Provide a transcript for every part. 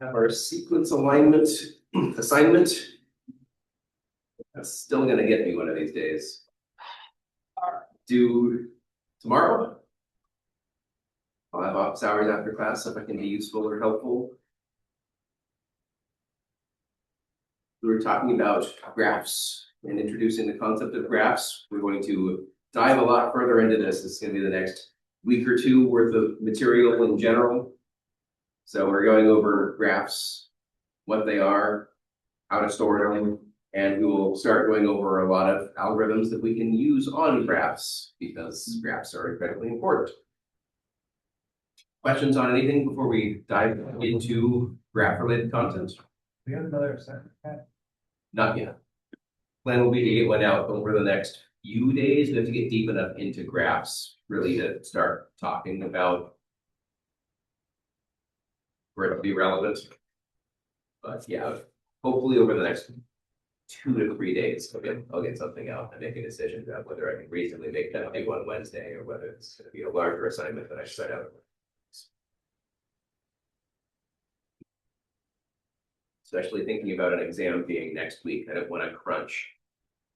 Have our sequence alignment assignment. That's still gonna get me one of these days. Do tomorrow. I'll have office hours after class if I can be useful or helpful. We were talking about graphs and introducing the concept of graphs. We're going to dive a lot further into this. It's going to be the next week or two worth of material in general. So we're going over graphs, what they are, how to store them, and we will start going over a lot of algorithms that we can use on graphs because graphs are incredibly important. Questions on anything before we dive into graph-related content? We have another assignment. Not yet. Plan will be to get one out over the next few days. We have to get deep enough into graphs really to start talking about for it to be relevant. But yeah, hopefully over the next 2 to 3 days, I'll get something out and make a decision about whether I can reasonably make that big one Wednesday or whether it's going to be a larger assignment that I set out. Especially thinking about an exam being next week, I don't want to crunch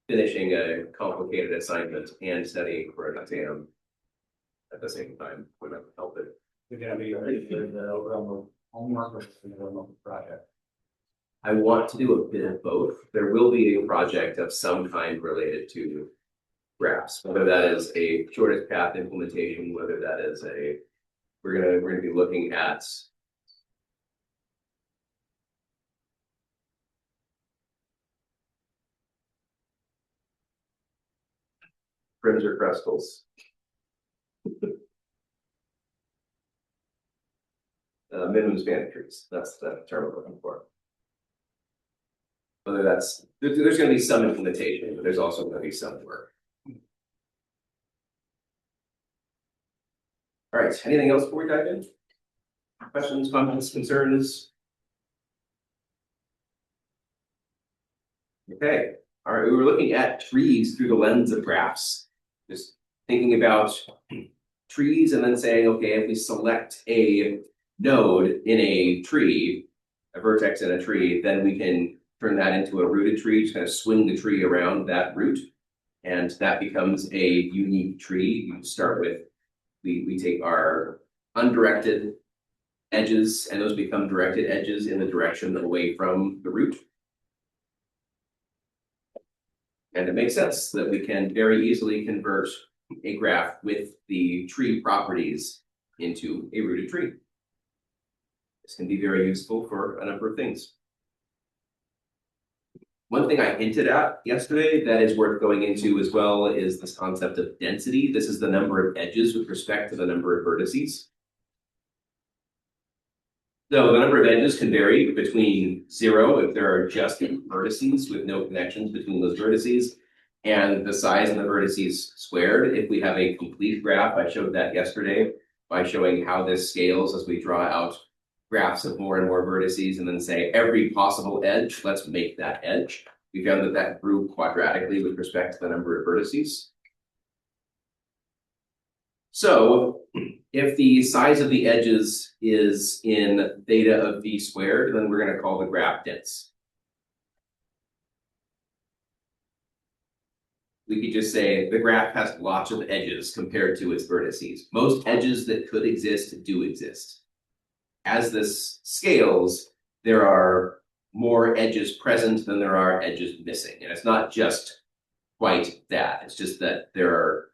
finishing a complicated assignment and studying for an exam at the same time. Would not help it. You're gonna be ready for the overall homework or for the overall project? I want to do a bit of both. There will be a project of some kind related to graphs, whether that is a shortest path implementation, whether that is a we're gonna be looking at prims or crustals. Minimum span trees. That's the term we're looking for. Whether that's there's going to be some implementation, but there's also going to be some work. All right. Anything else before we dive in? Questions, comments, concerns? Okay. All right. We were looking at trees through the lens of graphs. Just thinking about trees and then saying, okay, if we select a node in a tree, a vertex in a tree, then we can turn that into a rooted tree, just kind of swing the tree around that root. And that becomes a unique tree. You start with, we take our undirected edges and those become directed edges in the direction away from the root. And it makes sense that we can very easily convert a graph with the tree properties into a rooted tree. This can be very useful for a number of things. One thing I hinted at yesterday that is worth going into as well is this concept of density. This is the number of edges with respect to the number of vertices. So the number of edges can vary between 0 if there are just vertices with no connections between those vertices, and the size of the vertices squared if we have a complete graph. I showed that yesterday by showing how this scales as we draw out graphs of more and more vertices and then say every possible edge, let's make that edge. We found that that grew quadratically with respect to the number of vertices. So if the size of the edges is in theta of v squared, then we're going to call the graph dense. We could just say the graph has lots of edges compared to its vertices. Most edges that could exist do exist. As this scales, there are more edges present than there are edges missing. And it's not just quite that. It's just that there are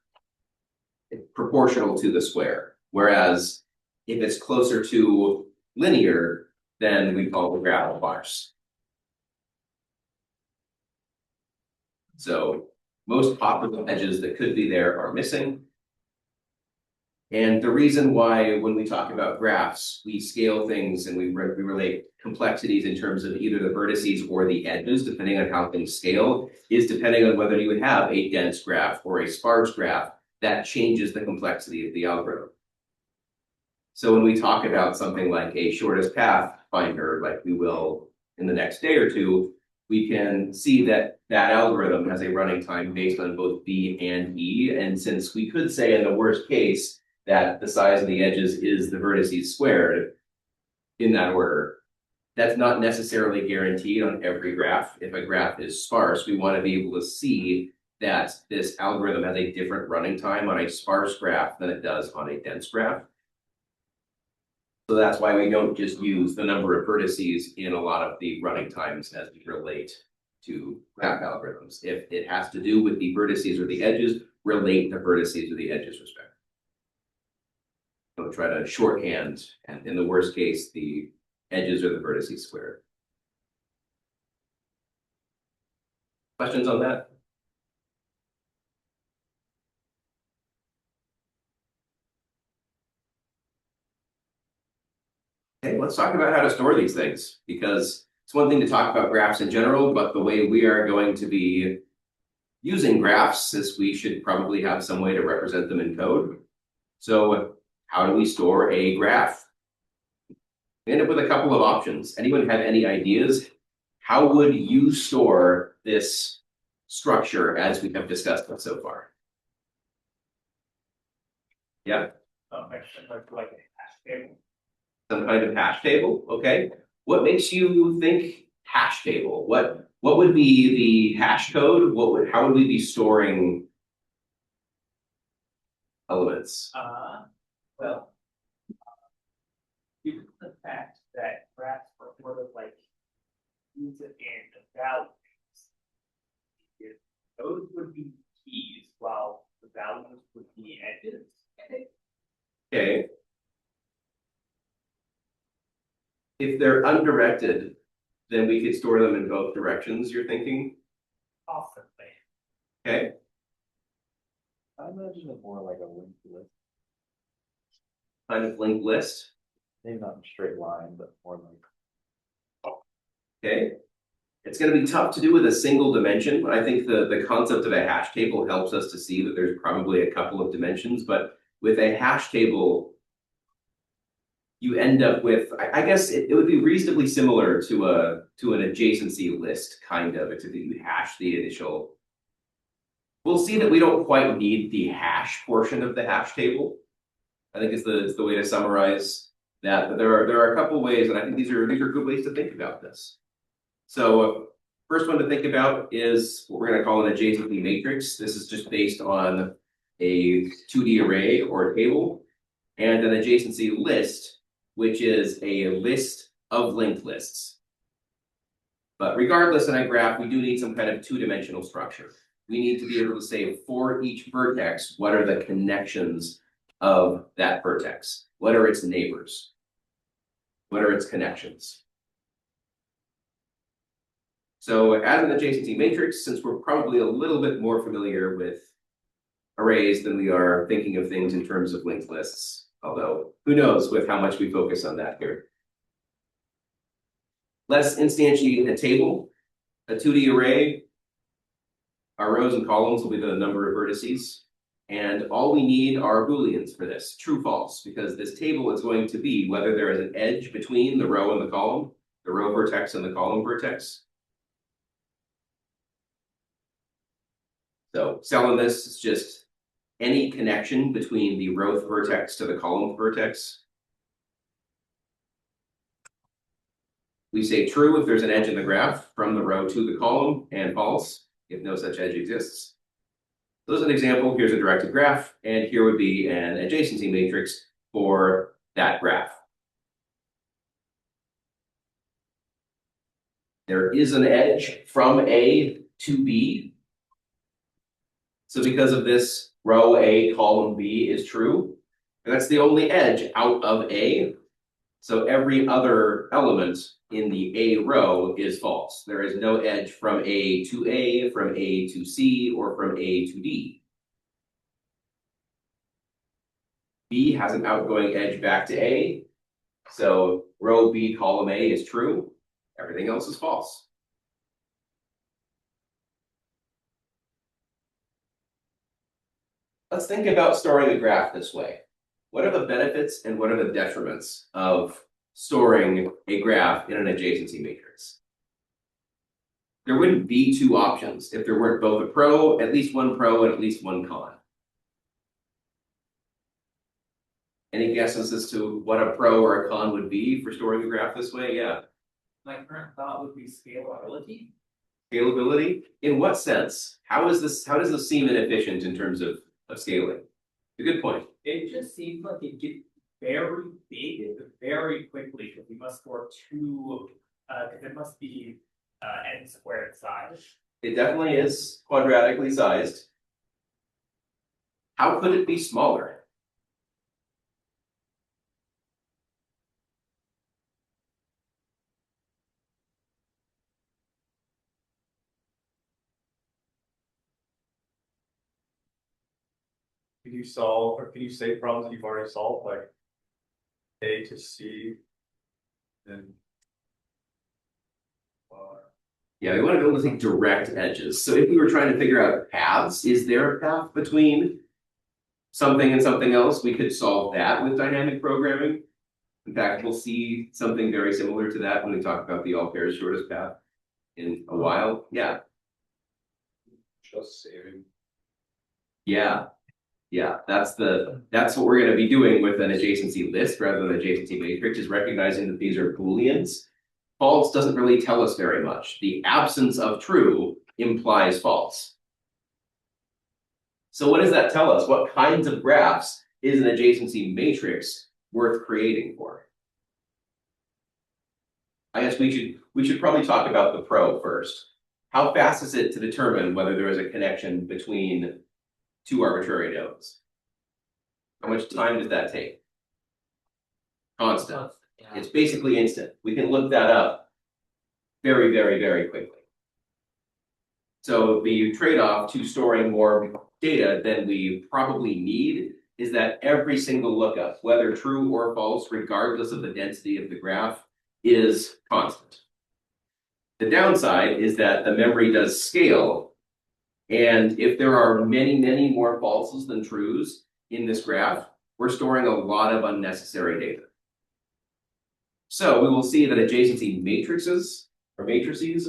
proportional to the square. Whereas if it's closer to linear, then we call the graph sparse. So most possible edges that could be there are missing. And the reason why when we talk about graphs, we scale things and we relate complexities in terms of either the vertices or the edges, depending on how things scale, is depending on whether you would have a dense graph or a sparse graph, that changes the complexity of the algorithm. So when we talk about something like a shortest path finder, like we will in the next day or two, we can see that that algorithm has a running time based on both B and E. And since we could say in the worst case that the size of the edges is the vertices squared in that order, That's not necessarily guaranteed on every graph. If a graph is sparse, we want to be able to see that this algorithm has a different running time on a sparse graph than it does on a dense graph. So that's why we don't just use the number of vertices in a lot of the running times as we relate to graph algorithms. If it has to do with the vertices or the edges, relate the vertices or the edges respectively. Don't try to shorthand, and in the worst case, the edges or the vertices squared. Questions on that? Okay, let's talk about how to store these things, because it's one thing to talk about graphs in general, but the way we are going to be using graphs is we should probably have some way to represent them in code. So how do we store a graph? We end up with a couple of options. Anyone have any ideas? How would you store this structure as we have discussed it so far? Yeah, Like a hash table. some kind of hash table, okay. What makes you think hash table? What would be the hash code? How would we be storing elements? Well, due to the fact that graphs are sort of like keys and values, those would be keys while the values would be edges. Okay. If they're undirected, then we could store them in both directions, you're thinking? Possibly. Okay, I imagine it more like a linked list, kind of linked list. maybe not in a straight line, but more like. Okay. It's going to be tough to do with a single dimension. I think the concept of a hash table helps us to see that there's probably a couple of dimensions, but with a hash table, you end up with, I guess it would be reasonably similar to an adjacency list, kind of, except that you hash the initial. We'll see that we don't quite need the hash portion of the hash table. I think is the way to summarize that. But there are a couple ways, and I think these are good ways to think about this. So first one to think about is what we're going to call an adjacency matrix. This is just based on a 2D array or a table, and an adjacency list, which is a list of linked lists. But regardless, in a graph, we do need some kind of two-dimensional structure. We need to be able to say for each vertex, what are the connections of that vertex? What are its neighbors? What are its connections? So as an adjacency matrix, since we're probably a little bit more familiar with arrays than we are thinking of things in terms of linked lists, although who knows with how much we focus on that here. Let's instantiate a table, a 2D array. Our rows and columns will be the number of vertices. And all we need are Booleans for this, true, false, because this table is going to be whether there is an edge between the row and the column, the row vertex and the column vertex. So selling this is just any connection between the row vertex to the column vertex. We say true if there's an edge in the graph from the row to the column, and false if no such edge exists. So as an example, here's a directed graph, and here would be an adjacency matrix for that graph. There is an edge from A to B. So because of this, row A, column B is true. And that's the only edge out of A. So every other element in the A row is false. There is no edge from A, from A to C, or from A to D. B has an outgoing edge back to A. So row B, column A is true. Everything else is false. Let's think about storing a graph this way. What are the benefits and what are the detriments of storing a graph in an adjacency matrix? There wouldn't be two options if there weren't both a pro, at least one pro, and at least one con. Any guesses as to what a pro or a con would be for storing a graph this way? Yeah. My current thought would be scalability. Scalability, in what sense? How does this seem inefficient in terms of scaling? A good point. It just seems like it gets very big very quickly, because we must store two, because it must be n squared size. It definitely is quadratically sized. How could it be smaller? Can you solve, or can you say problems you've already solved, like A to C? Then. Yeah, we want to be able to take direct edges. So if we were trying to figure out paths, is there a path between something and something else? We could solve that with dynamic programming. In fact, we'll see something very similar to that when we talk about the all pairs shortest path in a while. Yeah. Just saving. Yeah. Yeah, that's what we're going to be doing with an adjacency list rather than an adjacency matrix, is recognizing that these are Booleans. False doesn't really tell us very much. The absence of true implies false. So what does that tell us? What kinds of graphs is an adjacency matrix worth creating for? I guess we should probably talk about the pro first. How fast is it to determine whether there is a connection between two arbitrary nodes? How much time does that take? Constant. It's basically instant. We can look that up very, very, very quickly. So the trade-off to storing more data than we probably need is that every single lookup, whether true or false, regardless of the density of the graph, is constant. The downside is that the memory does scale, and if there are many, many more falses than trues in this graph, we're storing a lot of unnecessary data. So we will see that adjacency matrices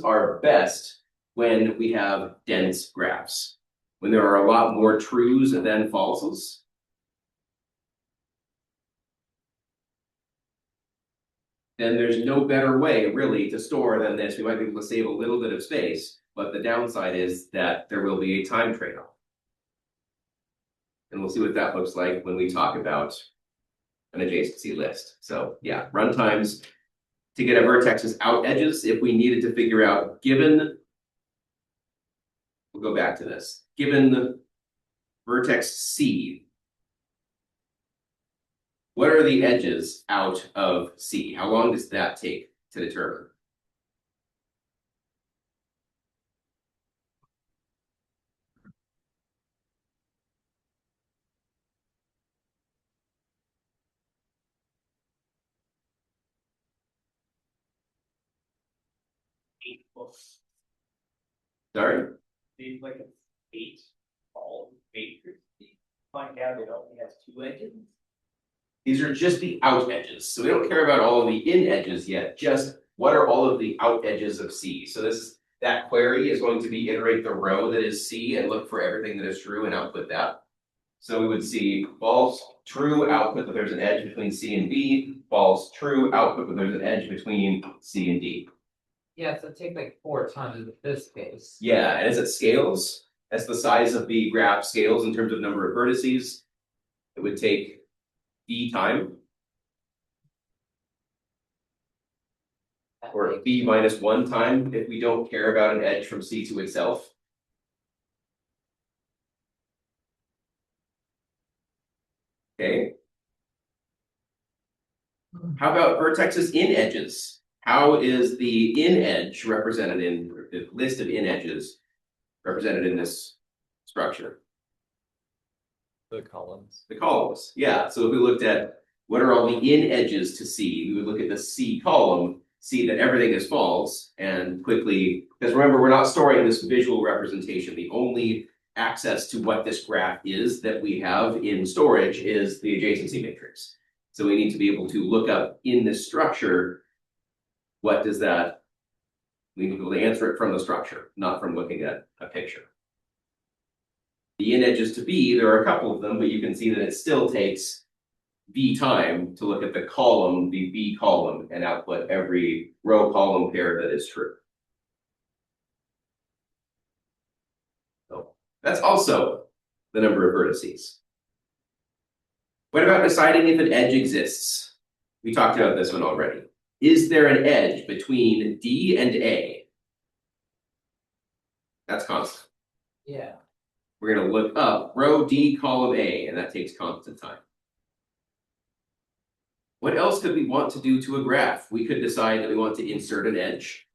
are best when we have dense graphs, when there are a lot more trues than falses. Then there's no better way really to store than this. We might be able to save a little bit of space, but the downside is that there will be a time trade-off. And we'll see what that looks like when we talk about an adjacency list. So yeah, runtimes to get a vertex's out edges, if we needed to figure out, given, we'll go back to this, given the vertex C, what are the edges out of C? How long does that take to determine? Eight books. Sorry? These like an 8 ball matrix. Find out it only has 2 edges. These are just the out edges. So we don't care about all of the in edges yet, just what are all of the out edges of C? So that query is going to be iterate the row that is C and look for everything that is true and output that. So we would see false, true, output that there's an edge between C and B, false, true, output that there's an edge between C and D. Yeah, so take like 4 times in this case. Yeah, and as it scales, as the size of the graph scales in terms of number of vertices, it would take D time, or B minus 1 time if we don't care about an edge from C to itself. Okay. How about vertexes in edges? How is the in edge represented in the list of in edges represented in this structure? The columns. The columns, yeah. So if we looked at what are all the in edges to C, we would look at the C column, see that everything is false, and quickly, because remember, we're not storing this visual representation. The only access to what this graph is that we have in storage is the adjacency matrix. So we need to be able to look up in this structure, what does that, we need to be able to answer it from the structure, not from looking at a picture. The in edges to B, there are a couple of them, but you can see that it still takes V time to look at the column, the B column, and output every row column pair that is true. So that's also the number of vertices. What about deciding if an edge exists? We talked about this one already. Is there an edge between D and A? That's constant. Yeah, We're going to look up row D, column A, and that takes constant time. What else could we want to do to a graph? We could decide that we want to insert an edge.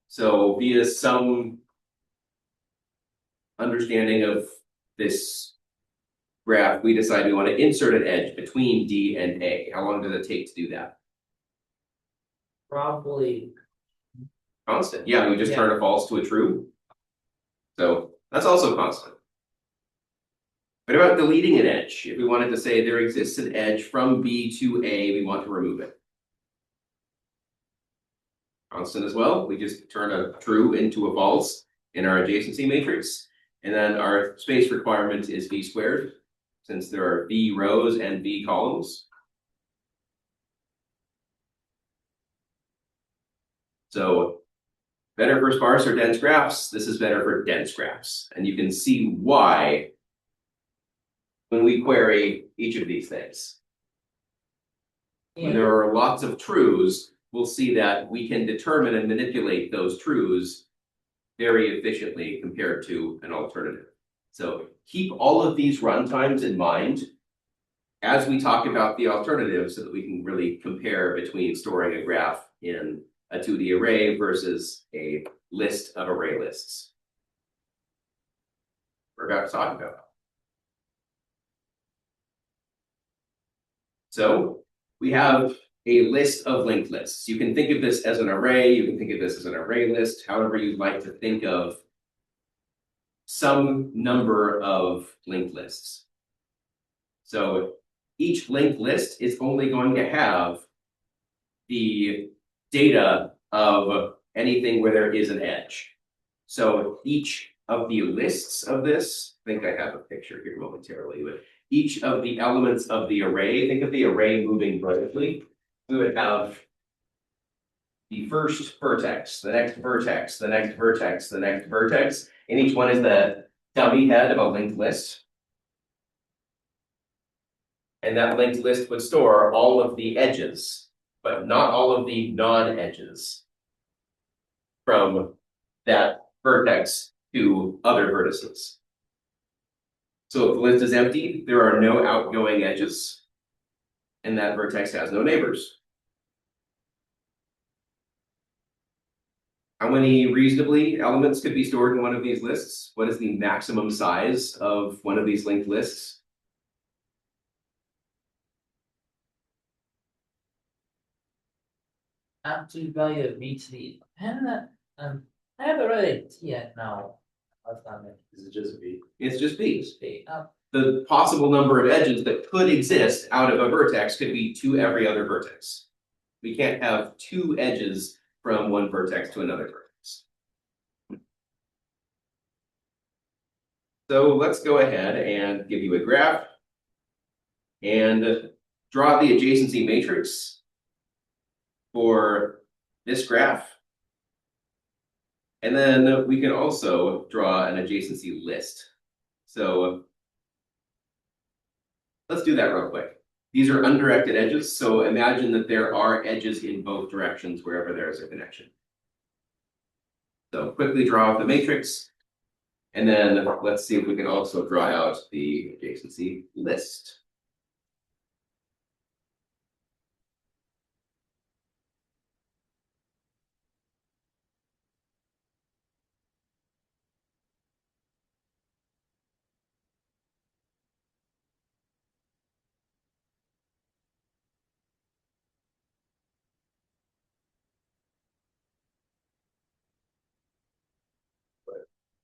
So via some understanding of this graph, we decide we want to insert an edge between D and A. How long does it take to do that? probably, Constant. Yeah, we just Yeah. turn a false to a true. So that's also constant. What about deleting an edge? If we wanted to say there exists an edge from B to A, we want to remove it. Constant as well. We just turn a true into a false in our adjacency matrix. And then our space requirement is V squared, since there are V rows and V columns. So better for sparse or dense graphs. This is better for dense graphs. And you can see why when we query each of these things. When there are lots of truths, we'll see that we can determine and manipulate those truths very efficiently compared to an alternative. So keep all of these runtimes in mind as we talk about the alternative so that we can really compare between storing a graph in a 2D array versus a list of array lists. We're about to talk about. So we have a list of linked lists. You can think of this as an array, you can think of this as an array list, however you'd like to think of some number of linked lists. So each linked list is only going to have the data of anything where there is an edge. So each of the lists of this, I think I have a picture here momentarily, but each of the elements of the array, think of the array moving vertically. We would have the first vertex, the next vertex, the next vertex, the next vertex, and each one is the dummy head of a linked list. And that linked list would store all of the edges, but not all of the non-edges from that vertex to other vertices. So if the list is empty, there are no outgoing edges, and that vertex has no neighbors. How many reasonably elements could be stored in one of these lists? What is the maximum size of one of these linked lists? absolute value of V to the, I haven't read it yet now. I've done it. Is it just B? It's just B. Just be, The possible number of edges that could exist out of a vertex could be to every other vertex. We can't have two edges from one vertex to another vertex. So let's go ahead and give you a graph and draw the adjacency matrix for this graph. And then we can also draw an adjacency list. So let's do that real quick. These are undirected edges, so imagine that there are edges in both directions wherever there is a connection. So quickly draw the matrix, and then let's see if we can also draw out the adjacency list.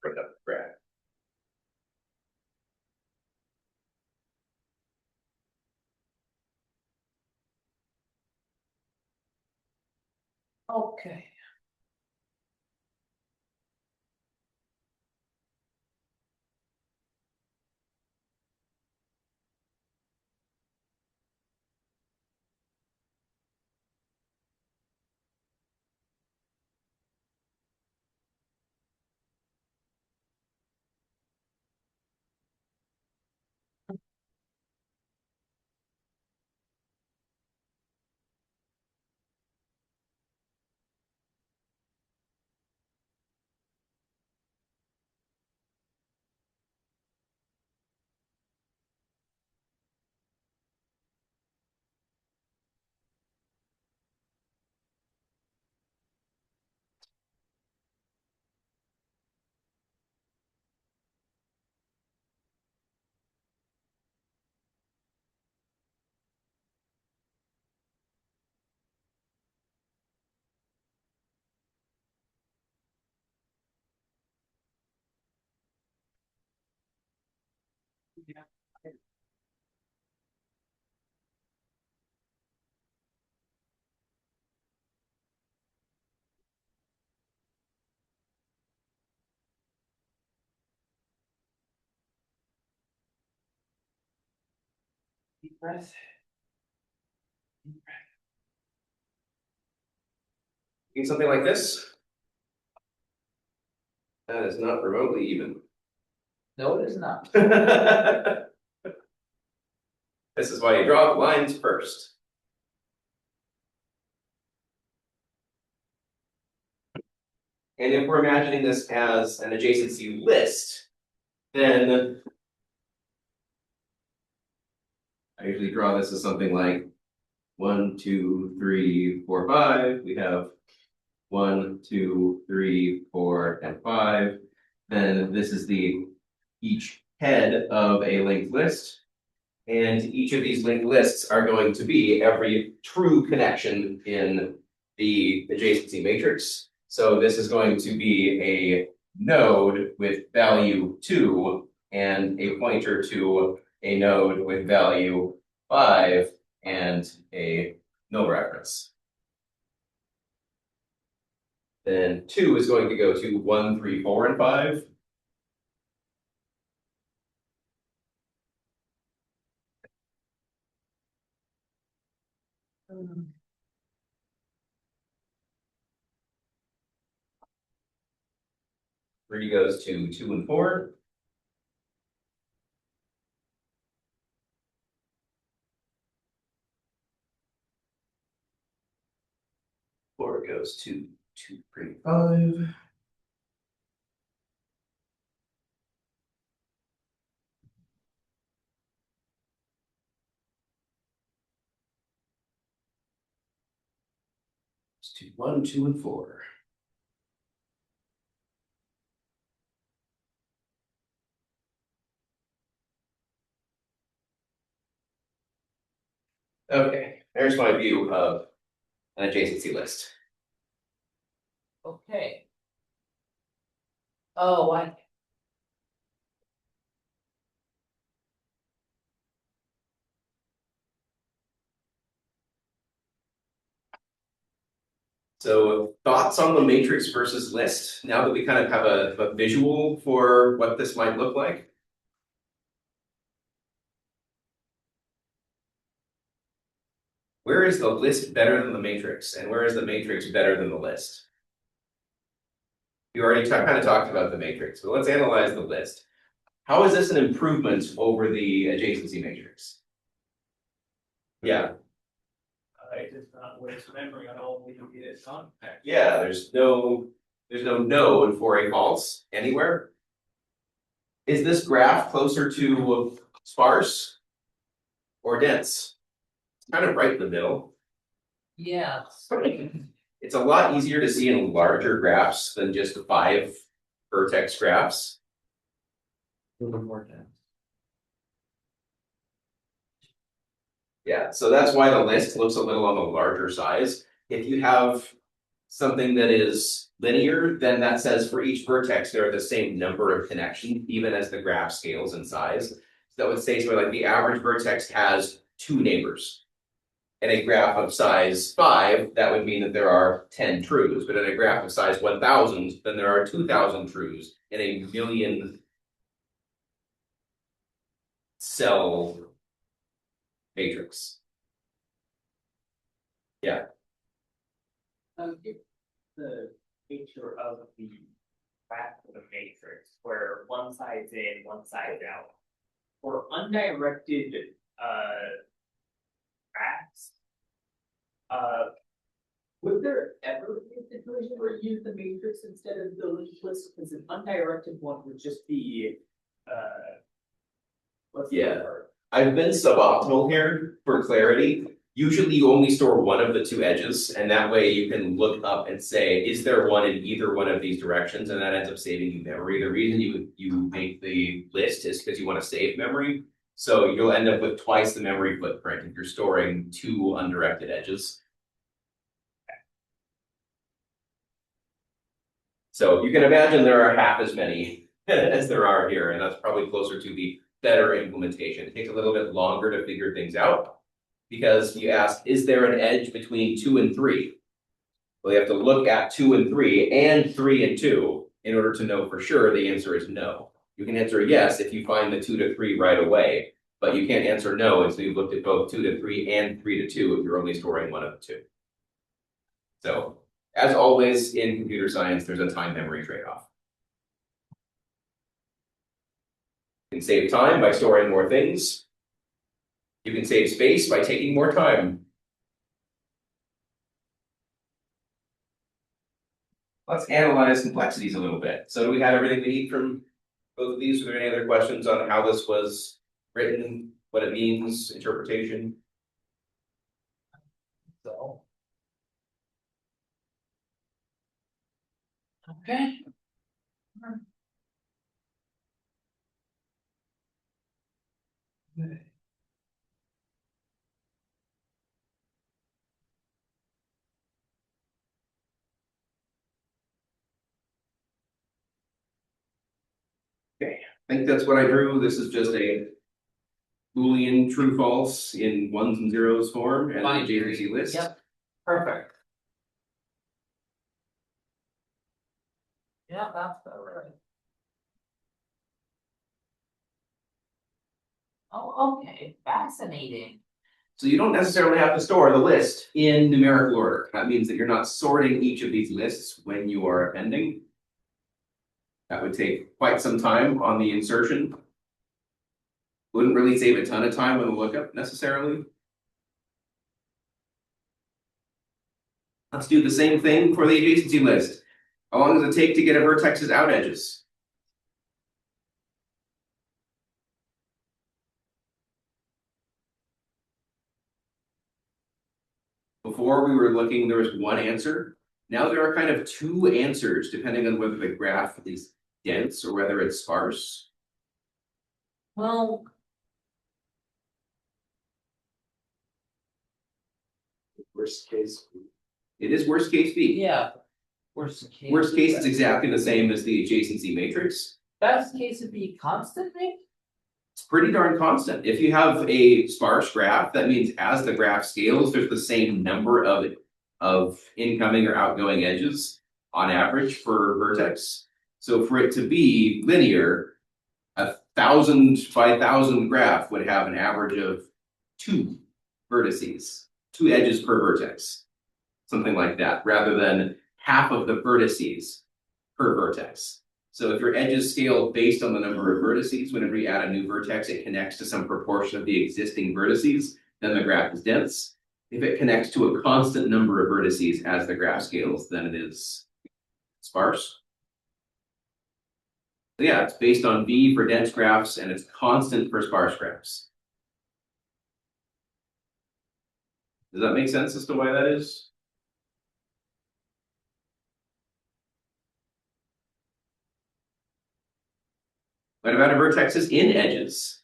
Bring up the graph. okay. Deep breath. Need something like this. That is not remotely even. No, it is not. This is why you draw the lines first. And if we're imagining this as an adjacency list, then I usually draw this as something like 1, 2, 3, 4, 5. We have 1, 2, 3, 4, and 5. Then this is each head of a linked list. And each of these linked lists are going to be every true connection in the adjacency matrix. So this is going to be a node with value 2 and a pointer to a node with value 5 and a no reference. Then 2 is going to go to 1, 3, 4, and 5. Three goes to 2 and 4. Four goes to 2, 3, 5. It's 2, 1, 2, and 4. Okay, there's my view of an adjacency list. Okay. Oh, I. So thoughts on the matrix versus list, now that we kind of have a visual for what this might look like? Where is the list better than the matrix? And where is the matrix better than the list? You already kind of talked about the matrix, but let's analyze the list. How is this an improvement over the adjacency matrix? Yeah, It does not waste memory on all the immediate context. yeah, there's no node for a false anywhere. Is this graph closer to sparse or dense? It's kind of right in the middle. Yeah. It's a lot easier to see in larger graphs than just 5 vertex graphs. A little more dense. Yeah, so that's why the list looks a little on the larger size. If you have something that is linear, then that says for each vertex, there are the same number of connections, even as the graph scales in size. So that would say something like the average vertex has 2 neighbors. In a graph of size 5, that would mean that there are 10 trues. But in a graph of size 1,000, then there are 2,000 trues in a million cell matrix. Yeah. If the nature of the graph of the matrix, where one side's in, one side's out, for undirected graphs, would there ever be a situation where you use the matrix instead of the linked list? Because an undirected one would just be what's the Yeah. word? I've been suboptimal here for clarity. Usually you only store one of the 2 edges, and that way you can look up and say, is there one in either one of these directions? And that ends up saving you memory. The reason you make the list is because you want to save memory. So you'll end up with twice the memory footprint if you're storing 2 undirected edges. So you can imagine there are half as many as there are here, and that's probably closer to the better implementation. It takes a little bit longer to figure things out. Because you ask, is there an edge between 2 and 3? Well, you have to look at 2 and 3 and 3 and 2 in order to know for sure the answer is no. You can answer yes if you find the 2 to 3 right away, but you can't answer no until you've looked at both 2 to 3 and 3 to 2 if you're only storing one of the two. So, as always in computer science, there's a time memory trade-off. You can save time by storing more things. You can save space by taking more time. Let's analyze complexities a little bit. So do we have everything we need from both of these? Are there any other questions on how this was written, what it means, interpretation? So. Okay. I think that's what I drew. This is just a Boolean true false in ones and zeros form and the Binary. adjacency list. Yep, perfect. Yeah, that's about right. Oh, okay, fascinating. So you don't necessarily have to store the list in numerical order. That means that you're not sorting each of these lists when you are appending. That would take quite some time on the insertion. Wouldn't really save a ton of time on the lookup necessarily. Let's do the same thing for the adjacency list. How long does it take to get a vertex's out edges? Before we were looking, there was one answer. Now there are kind of two answers, depending on whether the graph is dense or whether it's sparse. Well, Worst case. It is worst case B. yeah. Worst case. Worst case is exactly the same as the adjacency matrix. Best case would be constant, maybe? It's pretty darn constant. If you have a sparse graph, that means as the graph scales, there's the same number of incoming or outgoing edges on average per vertex. So for it to be linear, 1,000 by 1,000 graph would have an average of 2 vertices, 2 edges per vertex, something like that, rather than half of the vertices per vertex. So if your edges scale based on the number of vertices, whenever you add a new vertex, it connects to some proportion of the existing vertices, then the graph is dense. If it connects to a constant number of vertices as the graph scales, then it is sparse. So yeah, it's based on V for dense graphs and it's constant for sparse graphs. Does that make sense as to why that is? What about a vertex's in edges?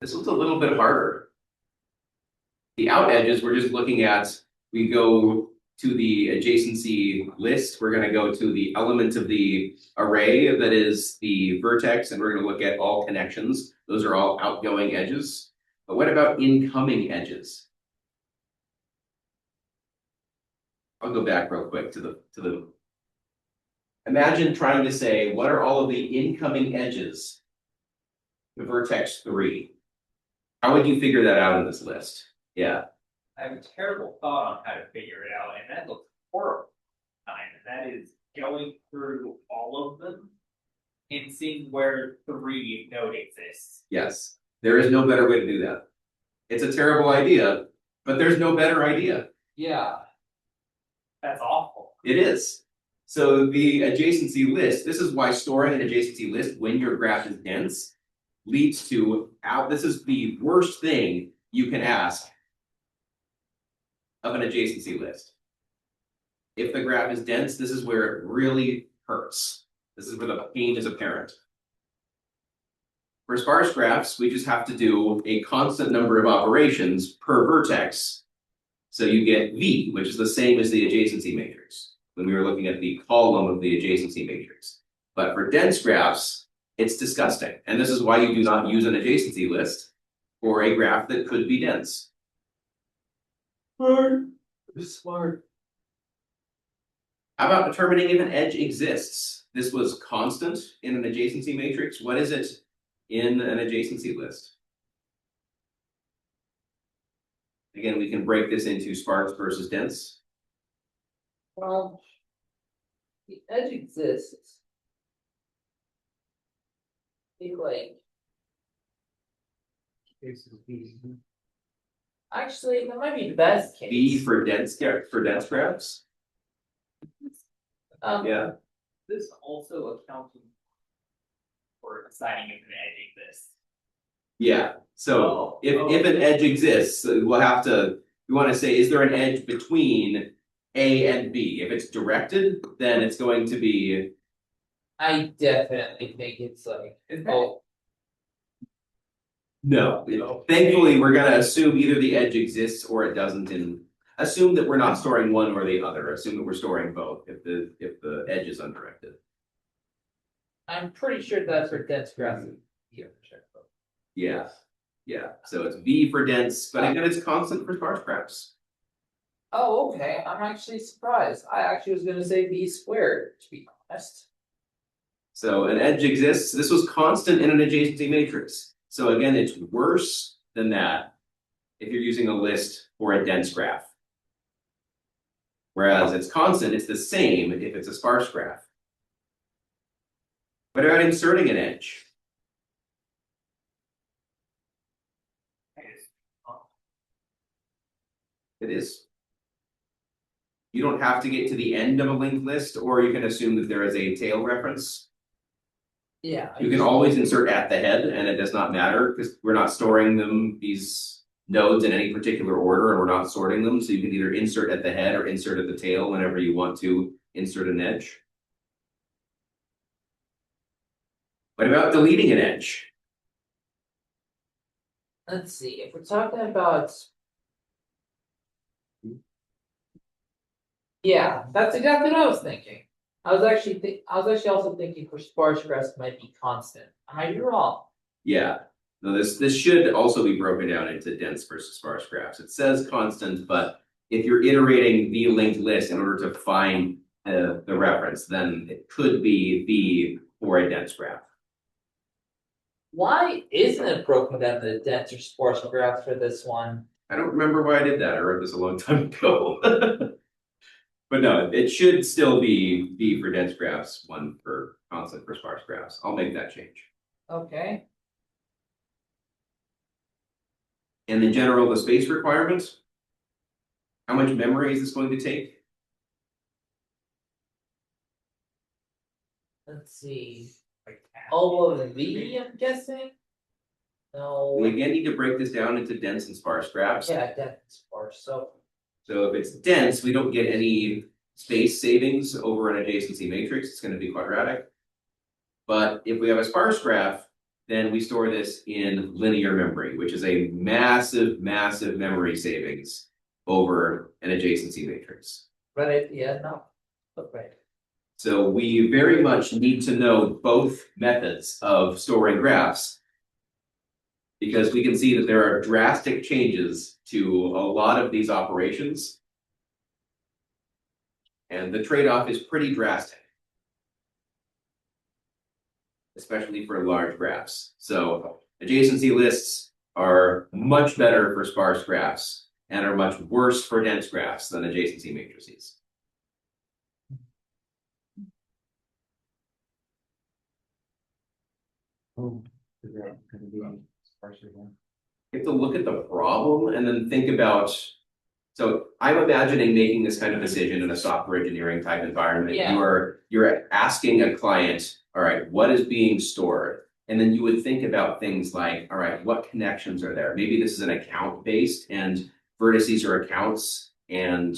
This one's a little bit harder. The out edges, we're just looking at, we go to the adjacency list, we're going to go to the element of the array that is the vertex, and we're going to look at all connections. Those are all outgoing edges. But what about incoming edges? I'll go back real quick to the. Imagine trying to say, what are all of the incoming edges to vertex 3? How would you figure that out in this list? Yeah. I have a terrible thought on how to figure it out, and that looks horrible. And that is going through all of them and seeing where 3 node exists. Yes. There is no better way to do that. It's a terrible idea, but there's no better idea. Yeah. That's awful. It is. So the adjacency list, this is why storing an adjacency list when your graph is dense leads to this is the worst thing you can ask of an adjacency list. If the graph is dense, this is where it really hurts. This is where the pain is apparent. For sparse graphs, we just have to do a constant number of operations per vertex. So you get V, which is the same as the adjacency matrix. when we were looking at the column of the adjacency matrix. But for dense graphs, it's disgusting. And this is why you do not use an adjacency list for a graph that could be dense. Smart. Smart. How about determining if an edge exists? This was constant in an adjacency matrix. What is it in an adjacency list? Again, we can break this into sparse versus dense. Well, the edge exists. Think like, actually, that might be the best case. B for dense graphs. Yeah. This also accounting for deciding if an edge exists. Yeah. So if an edge exists, we want to say, is there an edge between A and B? If it's directed, then it's going to be. I definitely think it's like, oh, No. Thankfully, we're gonna assume either the edge exists or it doesn't, and assume that we're not storing one or the other. Assume that we're storing both if the edge is undirected. I'm pretty sure that's for dense graphs. Here, check. Yeah. Yeah. So it's V for dense, but again, it's constant for sparse graphs. Oh, okay, I'm actually surprised. I actually was gonna say b squared, to be honest. So an edge exists. This was constant in an adjacency matrix. So again, it's worse than that if you're using a list for a dense graph. Whereas it's constant, it's the same if it's a sparse graph. What about inserting an edge? It is. You don't have to get to the end of a linked list, or you can assume that there is a tail reference. Yeah. You can always insert at the head, and it does not matter because we're not storing these nodes in any particular order, and we're not sorting them. So you can either insert at the head or insert at the tail whenever you want to insert an edge. What about deleting an edge? Let's see, if we're talking about. Yeah, that's exactly what I was thinking. I was actually also thinking for sparse graphs might be constant. I might be wrong. Yeah. No, this should also be broken down into dense versus sparse graphs. It says constant, but if you're iterating the linked list in order to find the reference, then it could be B for a dense graph. Why isn't it broken down into dense or sparse graphs for this one? I don't remember why I did that. I wrote this a long time ago. But no, it should still be B for dense graphs, 1 for constant for sparse graphs. I'll make that change. Okay. And in general, the space requirements. How much memory is this going to take? Let's see. All of V, I'm guessing? No. We again need to break this down into dense and sparse graphs. Yeah, dense and sparse, so. So if it's dense, we don't get any space savings over an adjacency matrix. It's going to be quadratic. But if we have a sparse graph, then we store this in linear memory, which is a massive, massive memory savings over an adjacency matrix. Right, yeah, no. Okay. So we very much need to know both methods of storing graphs, because we can see that there are drastic changes to a lot of these operations. And the trade-off is pretty drastic, especially for large graphs. So adjacency lists are much better for sparse graphs and are much worse for dense graphs than adjacency matrices. Oh, is that gonna be sparser then? You have to look at the problem and then think about. So I'm imagining making this kind of decision in a software engineering type environment. Yeah. You're asking a client, all right, what is being stored? And then you would think about things like, all right, what connections are there? Maybe this is an account based and vertices are accounts and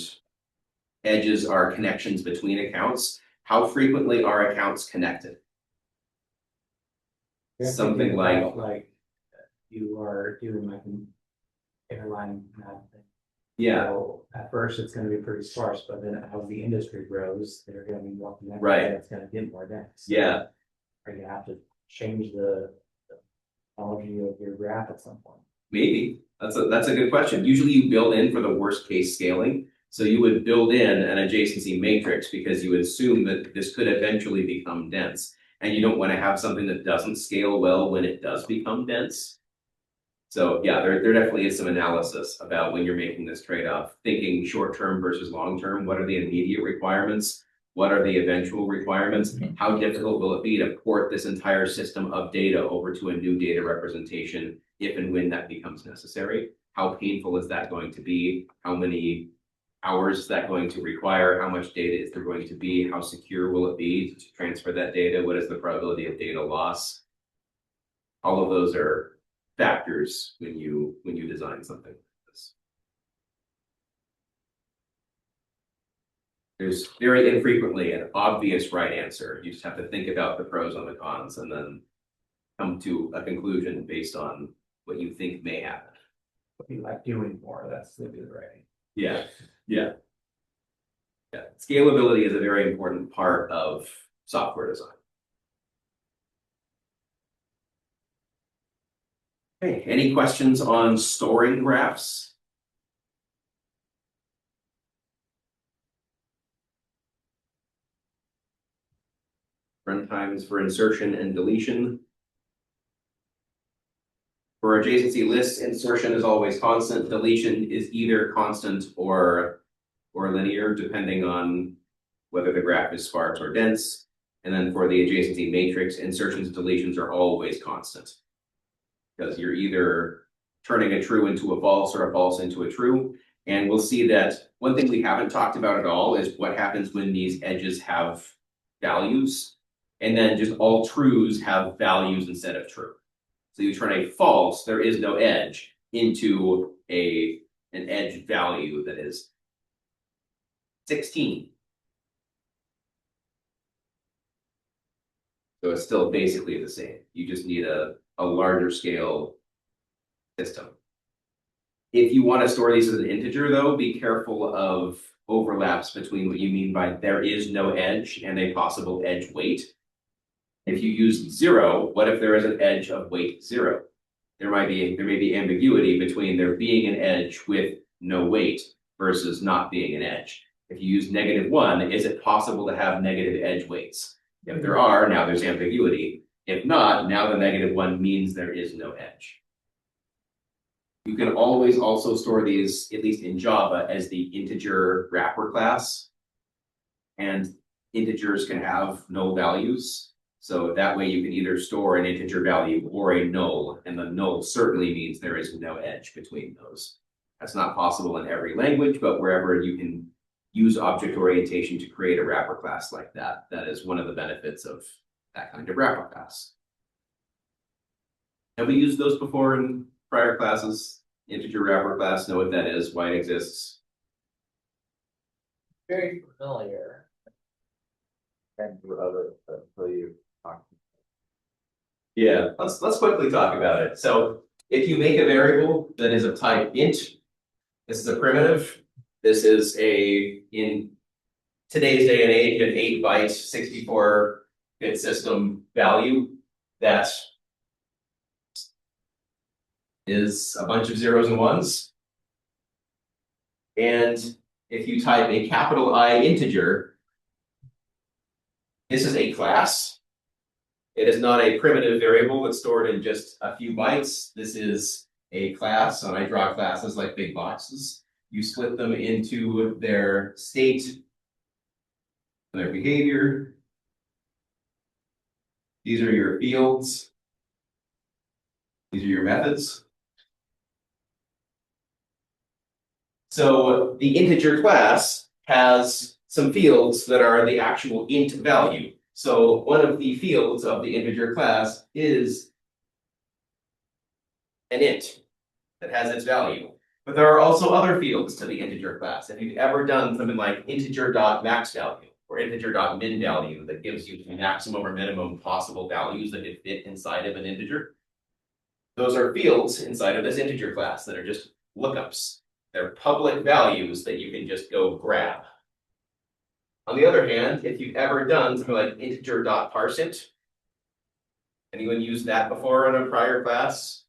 edges are connections between accounts. How frequently are accounts connected? You're Something thinking like, about, you are doing like an airline map thing. Yeah, So at first, it's gonna be pretty sparse, but then as the industry grows, they're gonna be more connected. Right. and it's gonna get more dense. yeah. Are you gonna have to change the topology of your graph at some point? Maybe. That's a good question. Usually you build in for the worst case scaling. So you would build in an adjacency matrix because you would assume that this could eventually become dense. And you don't want to have something that doesn't scale well when it does become dense. So yeah, there definitely is some analysis about when you're making this trade-off, thinking short-term versus long-term. What are the immediate requirements? What are the eventual requirements? How difficult will it be to port this entire system of data over to a new data representation if and when that becomes necessary? How painful is that going to be? How many hours is that going to require? How much data is there going to be? How secure will it be to transfer that data? What is the probability of data loss? All of those are factors when you design something like this. There's very infrequently an obvious right answer. You just have to think about the pros and the cons and then come to a conclusion based on what you think may happen. What you like doing more, that's the good writing. Yeah, yeah. Yeah, scalability is a very important part of software design. Okay, any questions on storing graphs? Runtimes for insertion and deletion. For adjacency lists, insertion is always constant. Deletion is either constant or linear, depending on whether the graph is sparse or dense. And then for the adjacency matrix, insertions and deletions are always constant. Because you're either turning a true into a false or a false into a true. And we'll see that one thing we haven't talked about at all is what happens when these edges have values. And then just all trues have values instead of true. So you turn a false, there is no edge, into an edge value that is 16. So it's still basically the same. You just need a larger scale system. If you want to store these as an integer, though, be careful of overlaps between what you mean by there is no edge and a possible edge weight. If you use 0, what if there is an edge of weight 0? There may be ambiguity between there being an edge with no weight versus not being an edge. If you use -1, is it possible to have negative edge weights? If there are, now there's ambiguity. If not, now the -1 means there is no edge. You can always also store these, at least in Java, as the integer wrapper class. And integers can have null values. So that way you can either store an integer value or a null, and the null certainly means there is no edge between those. That's not possible in every language, but wherever you can use object orientation to create a wrapper class like that, that is one of the benefits of that kind of wrapper class. Have we used those before in prior classes? Integer wrapper class, know what that is, why it exists. Very familiar. And for other, so you talk. Yeah, let's quickly talk about it. So if you make a variable that is of type int, this is a primitive. This is in today's day and age, an 8-byte, 64-bit system value that is a bunch of zeros and ones. And if you type a capital I integer, this is a class. It is not a primitive variable that's stored in just a few bytes. This is a class, and I draw classes like big boxes. You split them into their state, their behavior. These are your fields. These are your methods. So the integer class has some fields that are the actual int value. So one of the fields of the integer class is an int that has its value. But there are also other fields to the integer class. If you've ever done something like integer.maxValue or integer.min value that gives you the maximum or minimum possible values that could fit inside of an integer, those are fields inside of this integer class that are just lookups. They're public values that you can just go grab. On the other hand, if you've ever done something like integer.parseInt, anyone used that before in a prior class?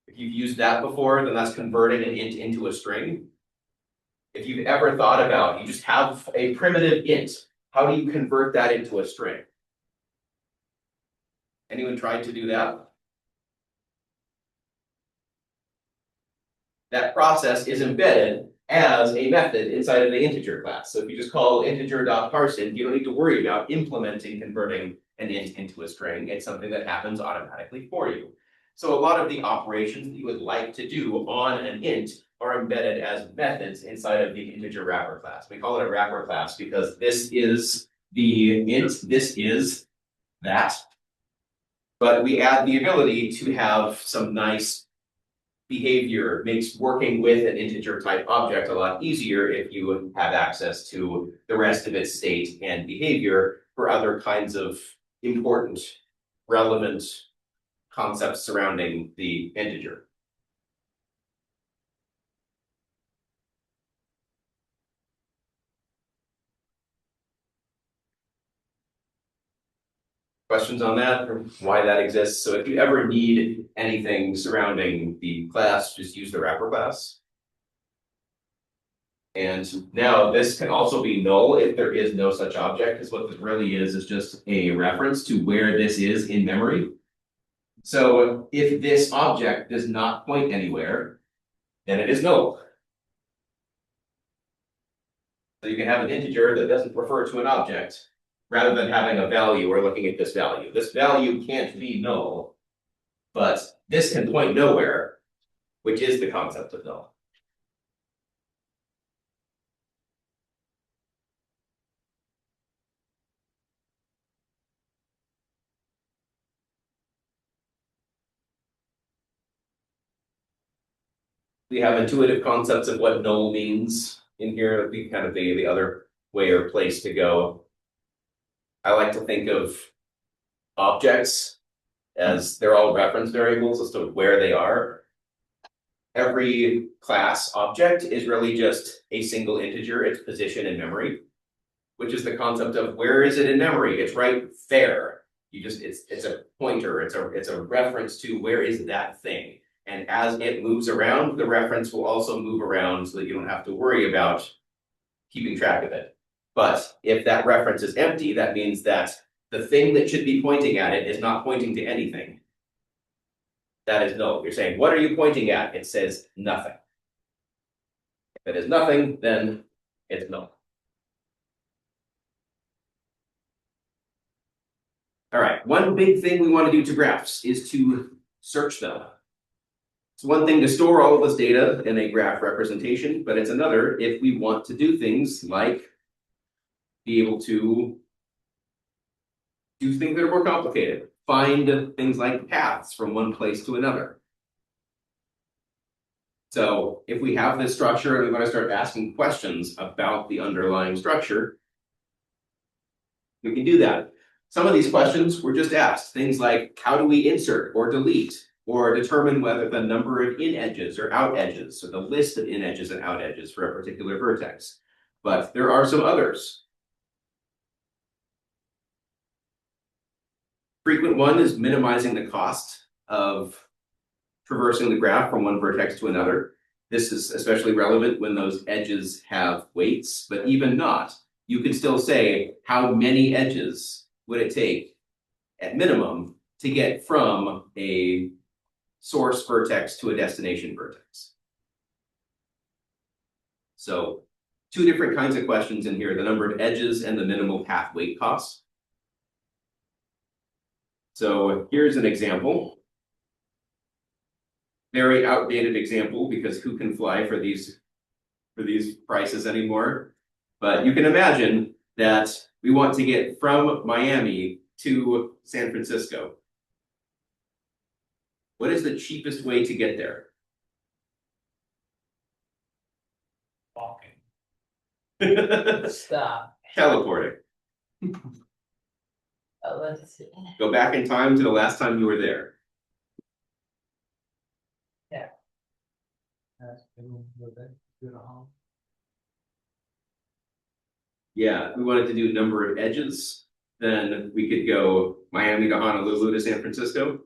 If you've used that before, then that's converting an int into a string. If you've ever thought about, you just have a primitive int, how do you convert that into a string? Anyone tried to do that? That process is embedded as a method inside of the integer class. So if you just call integer.parseInt, you don't need to worry about implementing converting an int into a string. It's something that happens automatically for you. So a lot of the operations that you would like to do on an int are embedded as methods inside of the integer wrapper class. We call it a wrapper class because this is the int, this is that. But we add the ability to have some nice behavior, makes working with an integer type object a lot easier if you have access to the rest of its state and behavior for other kinds of important, relevant concepts surrounding the integer. Questions on that or why that exists? So if you ever need anything surrounding the class, just use the wrapper class. And now this can also be null if there is no such object, because what this really is just a reference to where this is in memory. So if this object does not point anywhere, then it is null. So you can have an integer that doesn't refer to an object, rather than having a value or looking at this value. This value can't be null, but this can point nowhere, which is the concept of null. We have intuitive concepts of what null means in here. That'd be kind of the other way or place to go. I like to think of objects as they're all reference variables as to where they are. Every class object is really just a single integer, its position in memory, which is the concept of where is it in memory? It's right there. It's a pointer, it's a reference to where is that thing. And as it moves around, the reference will also move around so that you don't have to worry about keeping track of it. But if that reference is empty, that means that the thing that should be pointing at it is not pointing to anything. That is null. You're saying, what are you pointing at? It says nothing. If it is nothing, then it's null. All right, one big thing we want to do to graphs is to search them. It's one thing to store all of this data in a graph representation, but it's another if we want to do things like be able to do things that are more complicated. Find things like paths from one place to another. So if we have this structure and we want to start asking questions about the underlying structure, we can do that. Some of these questions were just asked. Things like, how do we insert or delete or determine whether the number of in edges or out edges, so the list of in edges and out edges for a particular vertex. But there are some others. Frequent one is minimizing the cost of traversing the graph from one vertex to another. This is especially relevant when those edges have weights, but even not, you could still say how many edges would it take at minimum to get from a source vertex to a destination vertex. So two different kinds of questions in here, the number of edges and the minimal path weight costs. So here's an example. Very outdated example because who can fly for these prices anymore? But you can imagine that we want to get from Miami to San Francisco. What is the cheapest way to get there? Walking. Stop. Teleporting. Let's see. Go back in time to the last time you were there. Yeah. Yeah, if we wanted to do number of edges, then we could go Miami to Honolulu to San Francisco.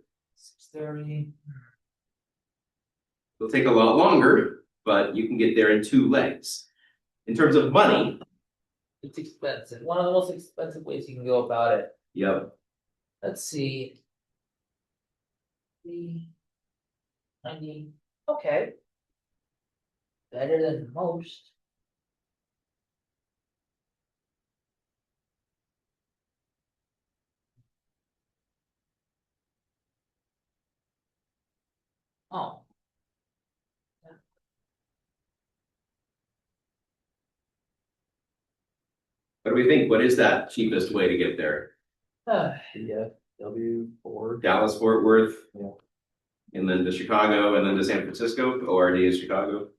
6:30. It'll take a lot longer, but you can get there in 2 legs. In terms of money, It's expensive. One of the most expensive ways you can go about it. yep, Let's see. 90. Okay. Better than most. Oh. what do we think? What is that cheapest way to get there? W Ford. Dallas, Fort Worth? Yeah. And then to Chicago, and then to San Francisco, ORD is Chicago.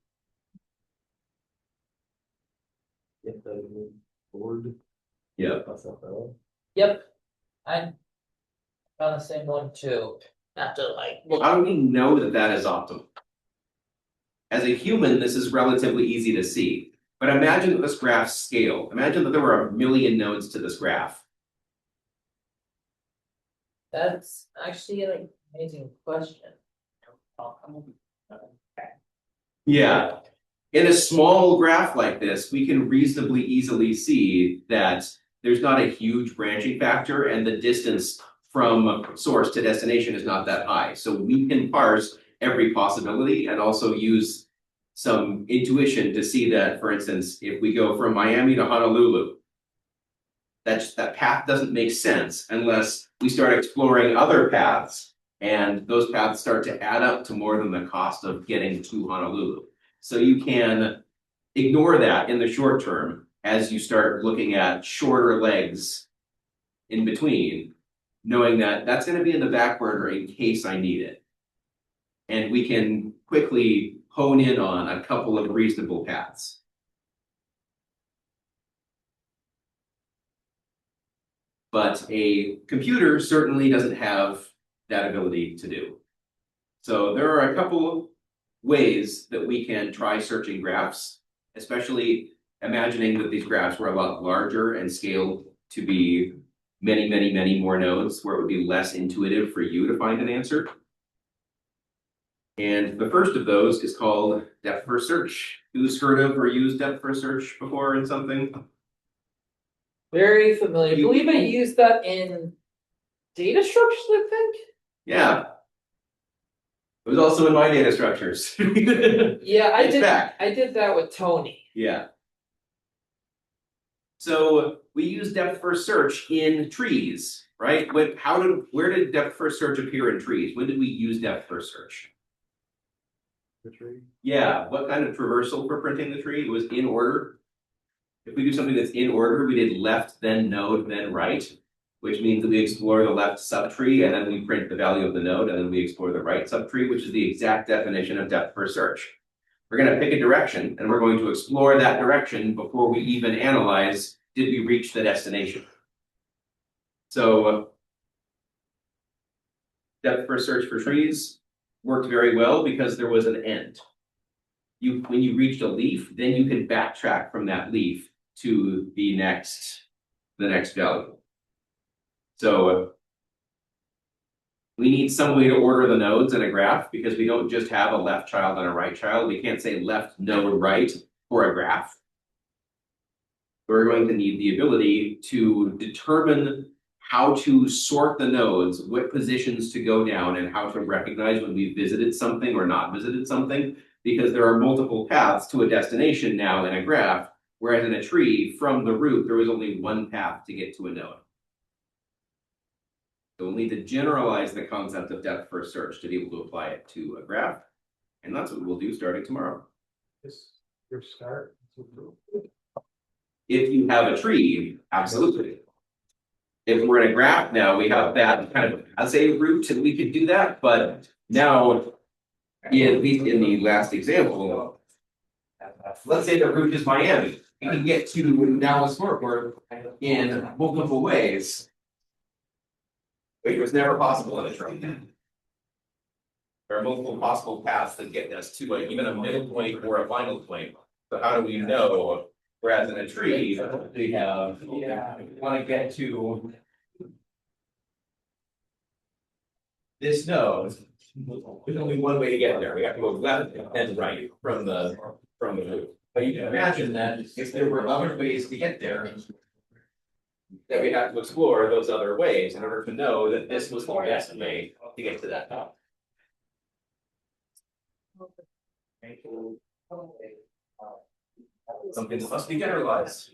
W Ford. Yeah. That's not bad. Yep. I found the same one too. After like. Well, how do we know that that is optimal? As a human, this is relatively easy to see. But imagine that this graph scale. Imagine that there were 1 million nodes to this graph. That's actually an amazing question. Yeah. In a small graph like this, we can reasonably easily see that there's not a huge branching factor and the distance from source to destination is not that high. So we can parse every possibility and also use some intuition to see that, for instance, if we go from Miami to Honolulu, that path doesn't make sense unless we start exploring other paths, and those paths start to add up to more than the cost of getting to Honolulu. So you can ignore that in the short term as you start looking at shorter legs in between, knowing that that's going to be in the back burner in case I need it. And we can quickly hone in on a couple of reasonable paths. But a computer certainly doesn't have that ability to do. So there are a couple ways that we can try searching graphs, especially imagining that these graphs were a lot larger and scaled to be many, many, many more nodes, where it would be less intuitive for you to find an answer. And the first of those is called depth first search. Who's heard of or used depth first search before in something? Very familiar. I believe I used that in data structures, I think. Yeah. It was also in my data structures. Yeah, I It's did. back. I did that with Tony. Yeah. So we use depth first search in trees, right? Where did depth first search appear in trees? When did we use depth first search? The tree. Yeah, what kind of traversal for printing the tree? It was in order. If we do something that's in order, we did left, then node, then right, which means that we explore the left subtree and then we print the value of the node, and then we explore the right subtree, which is the exact definition of depth first search. We're going to pick a direction and we're going to explore that direction before we even analyze, did we reach the destination? So depth first search for trees worked very well because there was an end. When you reached a leaf, then you can backtrack from that leaf to the next value. So we need some way to order the nodes in a graph because we don't just have a left child and a right child. We can't say left node right for a graph. We're going to need the ability to determine how to sort the nodes, what positions to go down, and how to recognize when we visited something or not visited something, because there are multiple paths to a destination now in a graph, whereas in a tree, from the root, there was only one path to get to a node. So we'll need to generalize the concept of depth first search to be able to apply it to a graph. And that's what we'll do starting tomorrow. Is your start? If you have a tree, absolutely. If we're in a graph now, we have that kind of as a root, and we could do that. But now, at least in the last example, let's say the root is Miami. We can get to Dallas Fort Worth in multiple ways, which was never possible in a tree. There are multiple possible paths that get us to even a middle point or a final point. So how do we know? Whereas in a tree, we have, if we want to get to this node, there's only one way to get there. We have to go left and right from the loop. But you can imagine that if there were other ways to get there, that we have to explore those other ways in order to know that this was the best way to get to that top. Something that must be generalized.